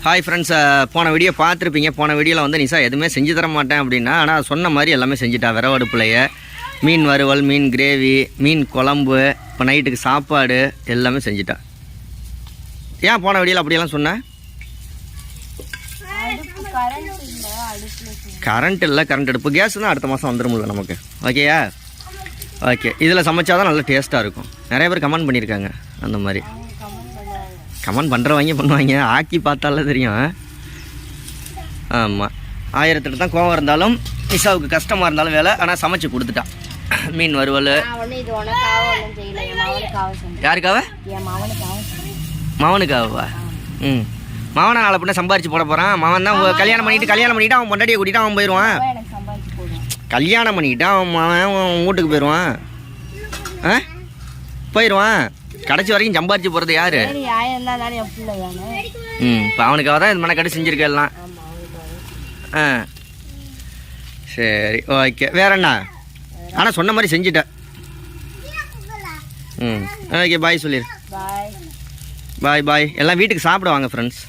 Hi friends, போன video பார்த்துருப்பீங்க. போன வீடியோவில் வந்து நிஷா எதுவுமே செஞ்சு தர மாட்டேன் அப்படின்னா, ஆனால் சொன்ன மாதிரி எல்லாமே செஞ்சுட்டா. விரவ அடுப்புலையே மீன் வறுவல், மீன் கிரேவி, மீன் குழம்பு, இப்போ நைட்டுக்கு சாப்பாடு எல்லாமே செஞ்சுட்டா. ஏன் போன வீடியோவில் அப்படியெல்லாம் சொன்னேன்? கரண்ட் இல்லை, கரண்ட் அடுப்பு. கேஸ் தான் அடுத்த மாதம் வந்துடும்ல நமக்கு. ஓகேயா? ஓகே, இதில் சமைச்சா தான் நல்லா டேஸ்ட்டாக இருக்கும். நிறைய பேர் கமெண்ட் பண்ணியிருக்காங்க அந்த மாதிரி. கமெண்ட் பண்ணுறவங்க பண்ணுவாங்க, ஆக்கி பார்த்தாலே தெரியும். ஆமாம், 1008 தான் கோவம் இருந்தாலும் நிஷாவுக்கு கஷ்டமாக இருந்தாலும் வேலை. ஆனால் சமைச்சு கொடுத்துட்டான். மீன் வறுவல். யாருக்காவ? மவனுக்காவா? மவனை நாளை பின்ன சம்பாரிச்சு போட போகிறான். மவன் தான் கல்யாணம் பண்ணிட்டு அவன் பொண்டாட்டியை கூட்டிகிட்டு அவன் போயிடுவான். கல்யாணம் பண்ணிக்கிட்டு அவன் வீட்டுக்கு போயிடுவான். போயிடுவான். கடைசி வரைக்கும் சம்பாரிச்சு போகிறது யாரு? இப்போ அவனுக்காக தான் இந்த மனக்கடை செஞ்சுருக்க எல்லாம். சரி, ஓகே. வேற என்ன? ஆனால் சொன்ன மாதிரி செஞ்சுட்டேன். ஓகே, பாய் சொல்லிடு. பாய் பாய். எல்லாம் வீட்டுக்கு சாப்பிடுவாங்க ஃப்ரெண்ட்ஸ்.